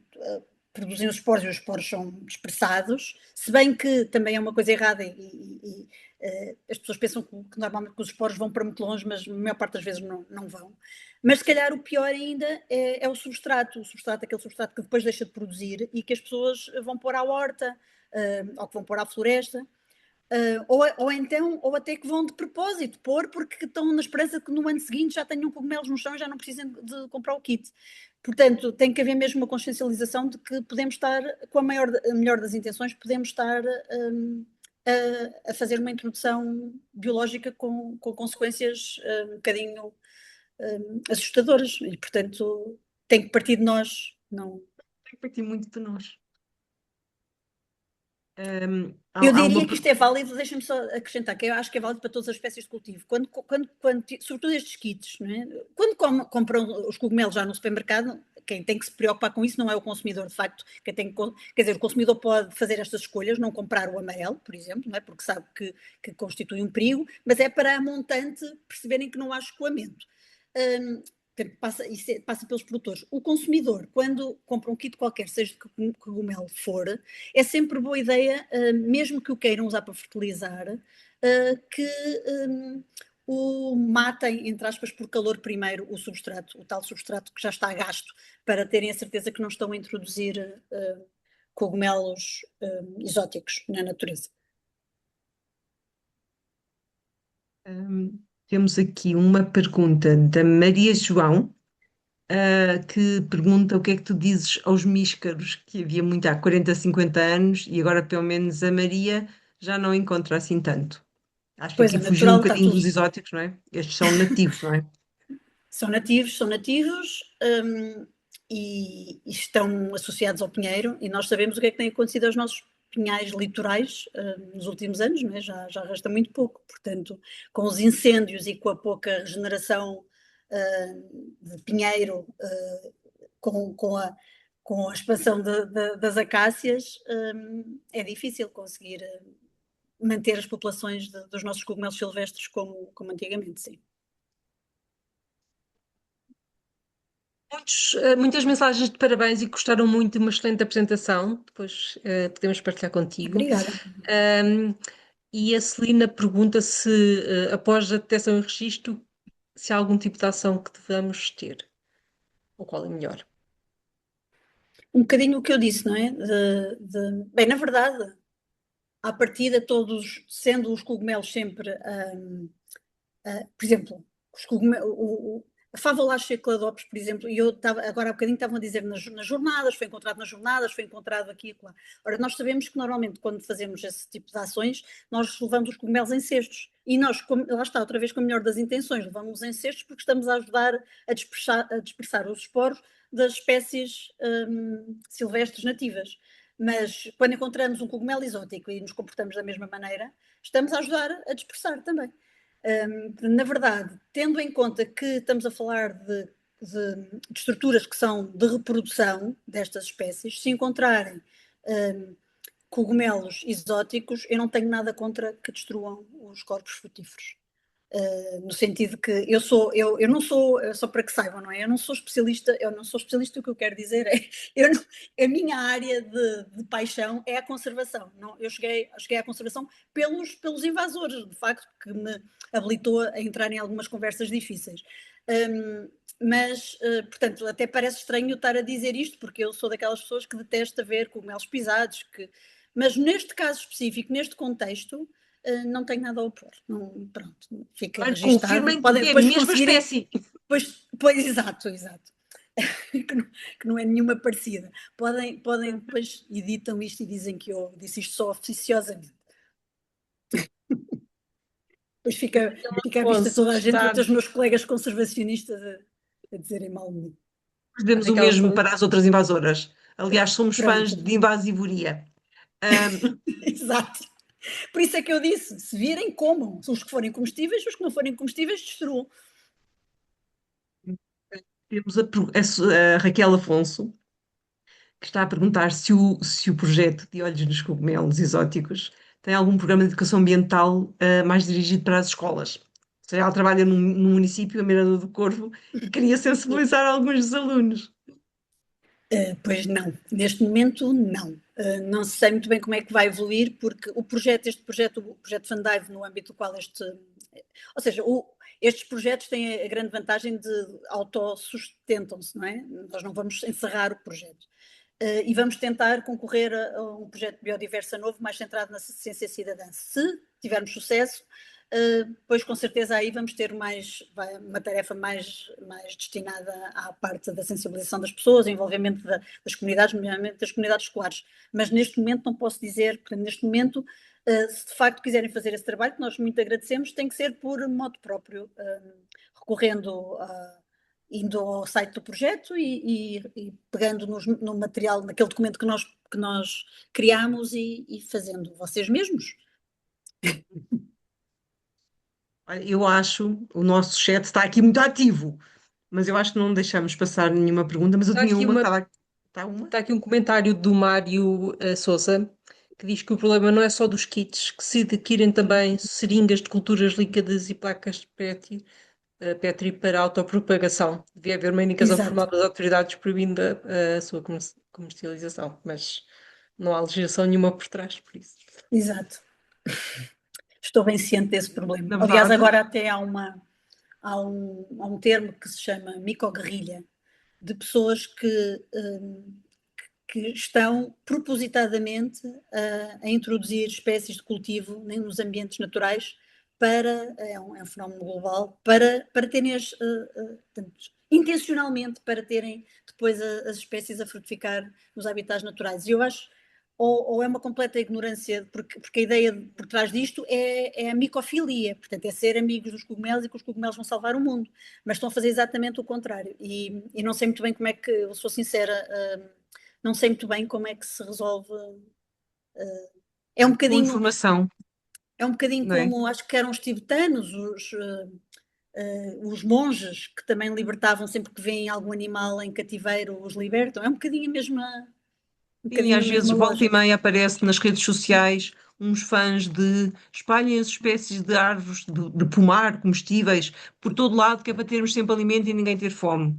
produzem os esporos são dispersados, se bem que também é uma coisa errada e as pessoas pensam que normalmente os esporos vão para muito longe, mas a maior parte das vezes não vão. Mas se calhar o pior ainda é o substrato, aquele substrato que depois deixa de produzir e que as pessoas vão pôr à horta, ou que vão pôr à floresta. Ou até que vão de propósito pôr porque estão na esperança que no ano seguinte já tenham cogumelos no chão e já não precisem de comprar o kit. Portanto, tem que haver mesmo uma consciencialização de que podemos estar, com a melhor das intenções, podemos estar a fazer uma introdução biológica com consequências um bocadinho assustadoras e, portanto, tem que partir de nós. Não. Tem que partir muito de nós. Eu diria que isto é válido, deixa-me só acrescentar, que eu acho que é válido para todas as espécies de cultivo. Sobretudo estes kits, não é? Quando compram os cogumelos já no supermercado, quem tem que se preocupar com isso não é o consumidor, de facto. Quer dizer, o consumidor pode fazer estas escolhas, não comprar o amarelo, por exemplo, não é? Porque sabe que constitui um perigo, mas é para a montante perceberem que não há escoamento. Passa pelos produtores. O consumidor, quando compra um kit qualquer, seja de que cogumelo for, é sempre boa ideia, mesmo que o queiram usar para fertilizar, que matem, entre aspas, por calor primeiro o substrato, o tal substrato que já está a gasto, para terem a certeza que não estão a introduzir cogumelos exóticos na natureza. Temos aqui uma pergunta da Maria João, que pergunta o que é que tu dizes aos míscaros que havia muito há 40, 50 anos e agora pelo menos a Maria já não encontra assim tanto. Acho que Pois aqui é, fugiu um natural, está bocadinho tudo. dos exóticos, não é? Estes são nativos, não é? São nativos e estão associados ao pinheiro, e nós sabemos o que é que tem acontecido aos nossos pinhais litorais nos últimos anos, não é? Já resta muito pouco, portanto, com os incêndios e com a pouca regeneração de pinheiro, com a expansão das acácias, é difícil conseguir manter as populações dos nossos cogumelos silvestres como antigamente, sim. Muitas mensagens de parabéns e gostaram muito de uma excelente apresentação. Depois podemos partilhar contigo. Obrigada. E a Celina pergunta se, após a detecção e registro, se há algum tipo de ação que devamos ter, ou qual é melhor. Um bocadinho o que eu disse, não é? Bem, na verdade, à partida, todos, sendo os cogumelos sempre, por exemplo, a Favolache ecladopes, por exemplo, e eu estava, agora há bocadinho estavam a dizer nas jornadas, foi encontrado nas jornadas, foi encontrado aqui e lá. Ora, nós sabemos que normalmente quando fazemos esse tipo de ações, nós levamos os cogumelos em cestos. E nós, lá está, outra vez com a melhor das intenções, levamos em cestos porque estamos a ajudar a dispersar os esporos das espécies silvestres nativas. Mas quando encontramos um cogumelo exótico e nos comportamos da mesma maneira, estamos a ajudar a dispersar também. Na verdade, tendo em conta que estamos a falar de estruturas que são de reprodução destas espécies, se encontrarem cogumelos exóticos, eu não tenho nada contra que destruam os corpos frutíferos. No sentido que eu não sou, só para que saibam, não é? Eu não sou especialista, o que eu quero dizer é, a minha área de paixão é a conservação. Não, eu cheguei à conservação pelos invasores, de facto, que me habilitou a entrar em algumas conversas difíceis. Mas, portanto, até parece estranho estar a dizer isto, porque eu sou daquelas pessoas que detesta ver cogumelos pisados, mas neste caso específico, neste contexto, não tenho nada a opor. Não, pronto, fica registado. Confirmem Podem que é a depois mesma conseguirem. espécie. Pois, exato. que não é nenhuma parecida. Podem depois editam isto e dizem que eu disse isto só oficiosamente. Depois fica à vista toda a gente, até os meus colegas conservacionistas a dizerem mal de mim. Fazemos o Raquel, mesmo para as outras invasoras. Aliás, somos fãs Pronto. de invasivoria. Exato. Por isso é que eu disse, se virem, comam. Os que forem comestíveis, os que não forem comestíveis, destruam. Temos a Raquel Afonso, que está a perguntar se o projeto de Olhos nos Cogumelos Exóticos tem algum programa de educação ambiental mais dirigido para as escolas. Ou seja, ela trabalha num município, a Miranda do Corvo, e queria sensibilizar alguns dos alunos. Pois não, neste momento não. Não sei muito bem como é que vai evoluir, porque o projeto Fundive, no âmbito do qual ou seja, estes projetos têm a grande vantagem de autossustentam-se, não é? Nós não vamos encerrar o projeto. E vamos tentar concorrer a um projeto de biodiversa novo, mais centrado na ciência cidadã. Se tivermos sucesso, pois com certeza aí vamos ter uma tarefa mais destinada à parte da sensibilização das pessoas, envolvimento das comunidades, nomeadamente das comunidades escolares. Mas neste momento não posso dizer, porque neste momento, se de facto quiserem fazer esse trabalho, que nós muito agradecemos, tem que ser por modo próprio, recorrendo indo ao site do projeto e pegando no material, naquele documento que nós criamos e fazendo vocês mesmos. Eu acho, o nosso chat está aqui muito ativo, mas eu acho que não deixamos passar nenhuma pergunta, mas eu Está tinha aqui uma, uma, está uma? está aqui um comentário do Mário Sousa, que diz que o problema não é só dos kits, que se adquirem também seringas de culturas líquidas e placas de Petri para autopropagação. Devia haver uma indicação Exato. formal das autoridades proibindo a sua comercialização, mas não há legislação nenhuma por trás, por isso. Exato. estou bem ciente desse problema. Na Aliás, verdade, agora até há um termo que se chama micoguerrilha, de pessoas que estão propositadamente a introduzir espécies de cultivo nos ambientes naturais é um fenómeno global, para terem intencionalmente para terem depois as espécies a frutificar nos habitats naturais. E eu acho, ou é uma completa ignorância, porque a ideia por trás disto é a micofilia, portanto é ser amigos dos cogumelos e que os cogumelos vão salvar o mundo, mas estão a fazer exatamente o contrário. E não sei muito bem como é que, eu sou sincera, não sei muito bem como é que se resolve. É um com bocadinho, informação, é um bocadinho não é? como, acho que eram os tibetanos, os monges, que também libertavam sempre que veem algum animal em cativeiro, os libertam. É um Sim, bocadinho a às vezes mesma volta e lógica. meia aparece nas redes sociais uns fãs de espalhem as espécies de árvores de pomar comestíveis por todo lado, que é para termos sempre alimento e ninguém ter fome.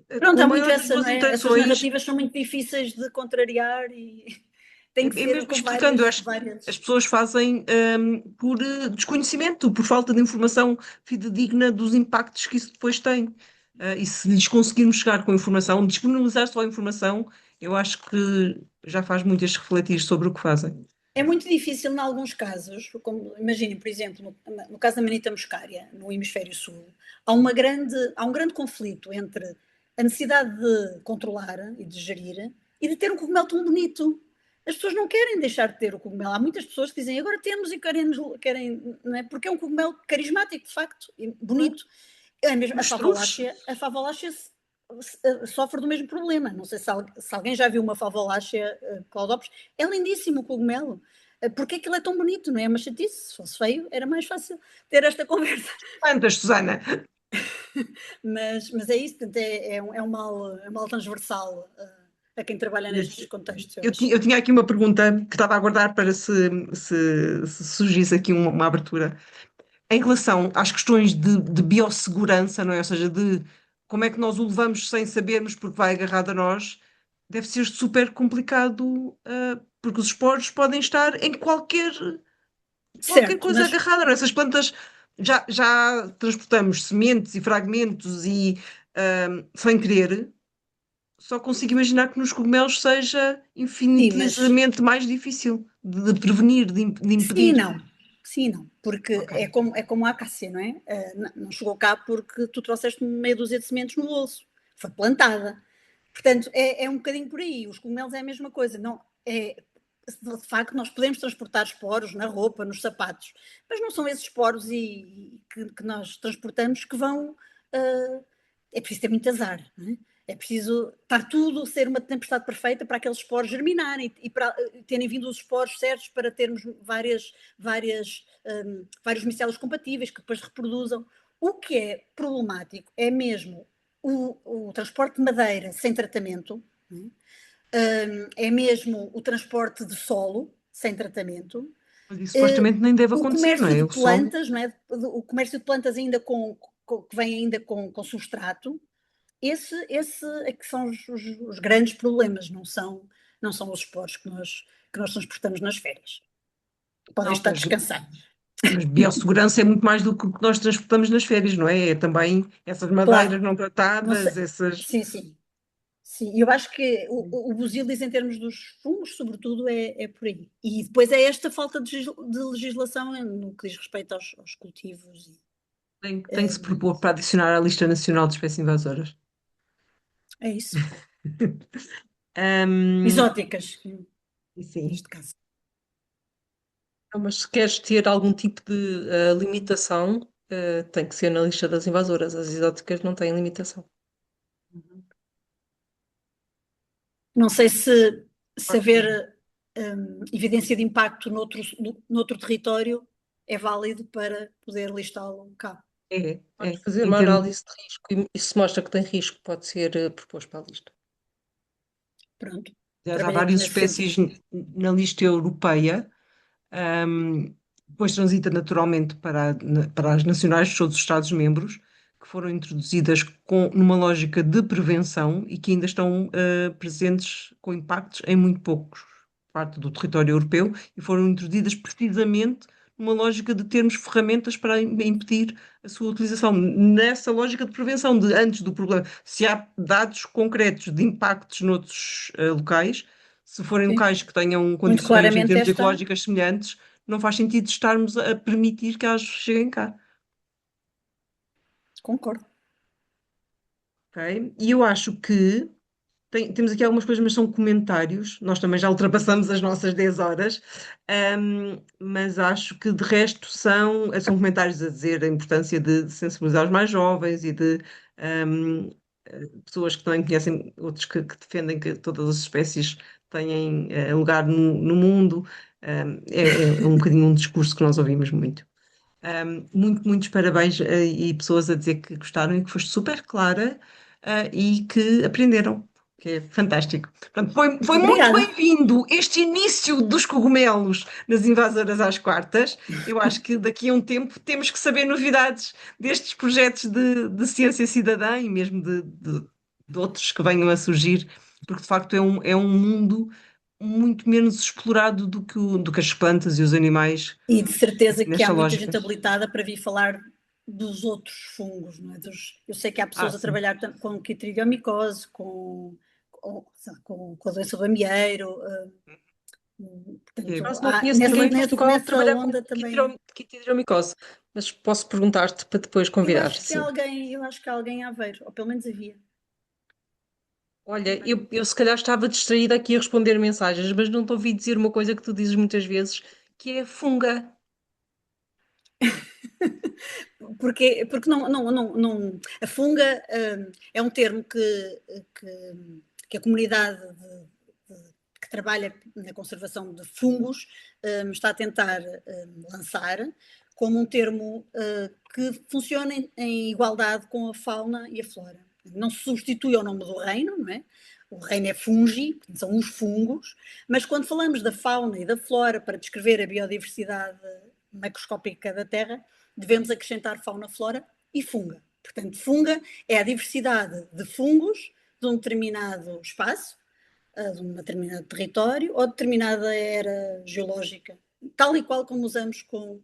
Pronto, Com a há muito maior das essa, boas não é? Essas intenções, narrativas são muito difíceis de contrariar e tem que é ser mesmo com explicando, eu várias, acho que as várias. pessoas fazem por desconhecimento, por falta de informação fidedigna dos impactos que isso depois tem. E se lhes conseguirmos chegar com informação, disponibilizar só a informação, eu acho que já faz muitas refletir sobre o que fazem. É muito difícil em alguns casos, como imaginem, por exemplo, no caso da manita muscária, no hemisfério sul, há um grande conflito entre a necessidade de controlar e de gerir e de ter um cogumelo tão bonito. As pessoas não querem deixar de ter o cogumelo. Há muitas pessoas que dizem agora temos e querem, não é? Porque é um cogumelo carismático, de facto, e bonito. É mesmo, Mas trouxe. a favolácea sofre do mesmo problema. Não sei se alguém já viu uma favolácea Claudopes. É lindíssimo o cogumelo. Porque aquilo é tão bonito, não é? Mas chatice, se fosse feio, era mais fácil ter esta conversa. Quantas, Susana? Mas é isso, portanto, é um mal transversal a quem trabalha nestes contextos, eu acho. Eu tinha aqui uma pergunta que estava a aguardar para se surgisse aqui uma abertura. Em relação às questões de biossegurança, não é? Ou seja, de como é que nós o levamos sem sabermos porque vai agarrado a nós, deve ser super complicado, porque os esporos podem estar em qualquer Certo, coisa mas agarrada, não é? Essas plantas já transportamos sementes e fragmentos e sem querer, só consigo imaginar que nos cogumelos seja sim, mas infinitamente mais difícil de prevenir, de sim e impedir. não. Sim e não, porque Ok. é como a acácia, não é? Não chegou cá porque tu trouxeste meia dúzia de sementes no bolso. Foi plantada. Portanto, é um bocadinho por aí. Os cogumelos é a mesma coisa. Não, de facto, nós podemos transportar esporos na roupa, nos sapatos, mas não são esses esporos que nós transportamos que vão. É preciso ter muito azar, não é? É preciso estar tudo, ser uma tempestade perfeita para aqueles esporos germinarem e para terem vindo os esporos certos para termos vários micelos compatíveis que depois reproduzam. O que é problemático é mesmo o transporte de madeira sem tratamento, é mesmo o transporte de solo sem tratamento, Mas isso supostamente nem deve o acontecer, não comércio é? de O solo. plantas, não é? O comércio de plantas ainda que vem ainda com substrato, esse é que são os grandes problemas, não são os esporos que nós transportamos nas férias. Podem Não, estar descansados. mas biossegurança é muito mais do que o que nós transportamos nas férias, não é? É também essas madeiras Claro, não não sei. tratadas, essas. Sim, sim. Sim, eu acho que o busilis, em termos dos fungos, sobretudo, é por aí. E depois é esta falta de legislação no que diz respeito aos cultivos. Tem que se propor para adicionar à lista nacional de espécies invasoras. É isso. Ahm, Exóticas, sim. neste caso. Não, mas se queres ter algum tipo de limitação, tem que ser na lista das invasoras. As exóticas não têm limitação. Não sei se Acho que haver evidência de impacto noutro território é válido para poder listá-lo cá. Podes fazer em uma termos, análise de risco e se mostra que tem risco, pode ser proposto para a lista. Pronto, aliás, há trabalhamos várias nesse sentido. espécies na lista europeia, depois transita naturalmente para as nacionais de todos os Estados-membros, que foram introduzidas numa lógica de prevenção e que ainda estão presentes com impactos em muito poucos parte do território europeu e foram introduzidas precisamente uma lógica de termos ferramentas para impedir a sua utilização, nessa lógica de prevenção, de antes do problema. Se há dados concretos de impactos noutros locais, se forem Sim. locais que tenham Muito condições em claramente termos esta, ecológicas semelhantes, não faz sentido estarmos a permitir que elas cheguem cá. concordo. Ok? E eu acho que temos aqui algumas coisas, mas são comentários. Nós também já ultrapassamos as nossas 10 horas, mas acho que de resto são comentários a dizer a importância de sensibilizar os mais jovens e de ahm, pessoas que também conhecem, outros que defendem que todas as espécies têm lugar no mundo. É um bocadinho um discurso que nós ouvimos muito. Muitos parabéns e pessoas a dizer que gostaram e que foste super clara e que aprenderam, que é fantástico. Portanto, foi muito Obrigada. bem-vindo este início dos cogumelos nas invasoras às quartas. Eu acho que daqui a um tempo temos que saber novidades destes projetos de ciência cidadã e mesmo de outros que venham a surgir, porque de facto é um mundo muito menos explorado do que as plantas e os animais E de certeza que há nesta muita lógica. gente habilitada para vir falar dos outros fungos, não é? Eu sei que há pessoas a Sim. trabalhar com quitridiomicosis, com a doença do amieiro, portanto, Caso não conheço nessa, ninguém em Portugal a nessa trabalhar com onda também. quitridromicose, mas posso perguntar-te para depois convidar, sim. Eu acho que há alguém a ver, ou pelo menos havia. Olha, eu se calhar estava distraída aqui a responder mensagens, mas não te ouvi dizer uma coisa que tu dizes muitas vezes, que é funga. Porque a funga é um termo que a comunidade que trabalha na conservação de fungos está a tentar lançar como um termo que funciona em igualdade com a fauna e a flora. Não se substitui ao nome do reino, não é? O reino é fungi, são os fungos, mas quando falamos da fauna e da flora para descrever a biodiversidade macroscópica da Terra, devemos acrescentar fauna, flora e funga. Portanto, funga é a diversidade de fungos de um determinado espaço, de um determinado território ou determinada era geológica, tal e qual como usamos com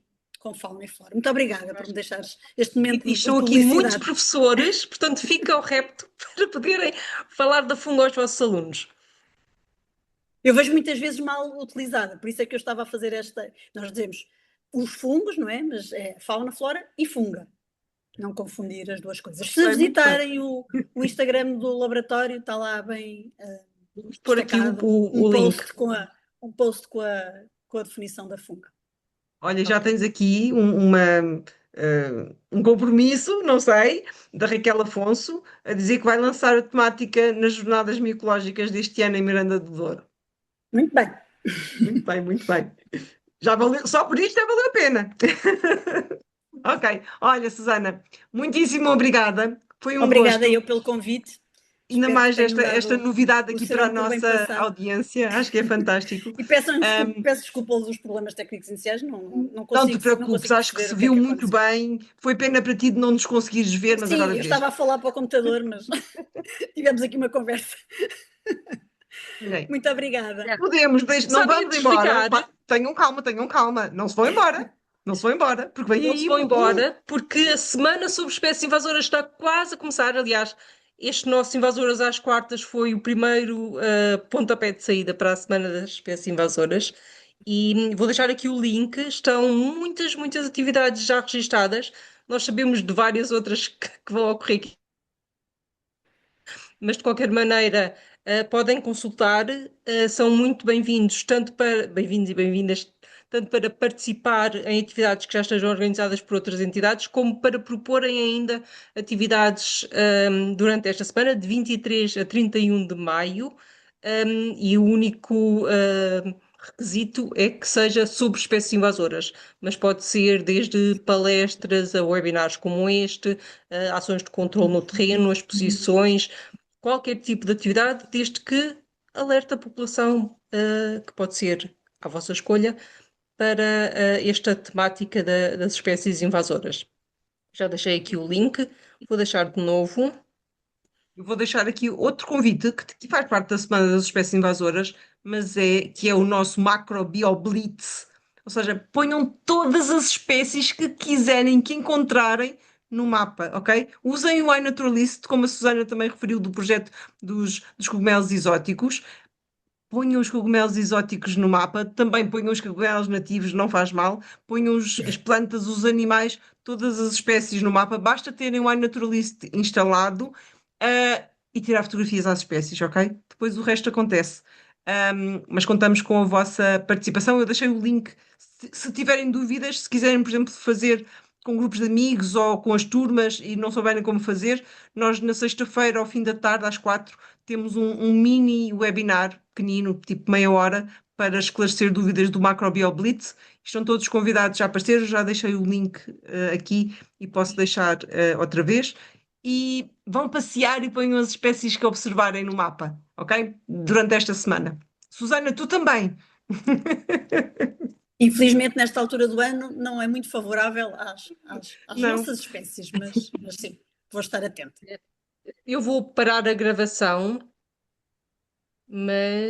fauna e flora. Muito obrigada por me deixares este momento E de estou aqui muitos publicidade. professores, portanto fica o repto para poderem falar da funga aos vossos alunos. Eu vejo muitas vezes mal utilizada, por isso é que eu estava a fazer esta. Nós dizemos os fungos, não é? Mas é fauna, flora e funga. Não confundir as duas coisas. Se Muito bem. visitarem o Instagram do laboratório, está lá bem Vamos pôr aqui destacado o link. um post com a definição da funga. Olha, já tens aqui um compromisso, não sei, da Raquel Afonso, a dizer que vai lançar a temática nas jornadas micológicas deste ano em Miranda do Douro. Muito bem. Muito bem, muito bem. Já valeu, só por isto já valeu a pena. Ok, olha, Susana, muitíssimo obrigada. Foi um Obrigada gosto. eu pelo convite. Ainda Espero que mais tenham esta dado novidade o aqui seu para a tempo bem nossa passado. audiência. Acho que é fantástico. E peço desculpa pelos problemas técnicos iniciais, não Não consigo, te preocupes, acho que perceber se o que é viu que muito aconteceu. bem. Foi pena para ti de não nos conseguires ver, mas Sim, agora eu vês. estava a falar para o computador, mas tivemos aqui uma conversa. Ok. Muito obrigada. Podemos, não Sabia vamos de embora. explicar. Tenham calma, tenham calma. Não se vão embora. Não se vão embora, porque vem Não se aí vão embora, porque a semana sobre espécies invasoras está quase a começar. Aliás, este nosso Invasoras às Quartas foi o primeiro pontapé de saída para a semana das espécies invasoras. E vou deixar aqui o link. Estão muitas atividades já registadas. Nós sabemos de várias outras que vão ocorrer aqui, mas de qualquer maneira podem consultar, são muito bem-vindos, bem-vindos e bem-vindas, tanto para participar em atividades que já estejam organizadas por outras entidades, como para proporem ainda atividades durante esta semana, de 23 a 31 de maio, e o único requisito é que seja sobre espécies invasoras, mas pode ser desde palestras a webinars como este, ações de controle no terreno, exposições, qualquer tipo de atividade, desde que alerte a população, que pode ser à vossa escolha, para esta temática das espécies invasoras. Já deixei aqui o link, vou deixar de novo. Eu vou deixar aqui outro convite que faz parte da Semana das Espécies Invasoras, mas que é o nosso Macro Bio Blitz Ou seja, ponham todas as espécies que quiserem, que encontrarem no mapa, ok? Usem o iNaturalist, como a Susana também referiu do projeto dos cogumelos exóticos. Ponham os cogumelos exóticos no mapa, também ponham os cogumelos nativos, não faz mal. Ponham as plantas, os animais, todas as espécies no mapa. Basta terem o iNaturalist instalado, e tirar fotografias às espécies, ok? Depois o resto acontece. Mas contamos com a vossa participação. Eu deixei o link. Se tiverem dúvidas, se quiserem, por exemplo, fazer com grupos de amigos ou com as turmas e não souberem como fazer, nós na sexta-feira, ao fim da tarde, às 4, temos um mini webinar pequenino, tipo meia hora, para esclarecer dúvidas do Macrobial Blitz. Estão todos convidados a aparecer, eu já deixei o link aqui e posso deixar outra vez. E vão passear e ponham as espécies que observarem no mapa, ok? Durante esta semana. Susana, tu também. Infelizmente, nesta altura do ano, não é muito favorável às Não. nossas espécies, mas sim, vou estar atenta. Eu vou parar a gravação, mas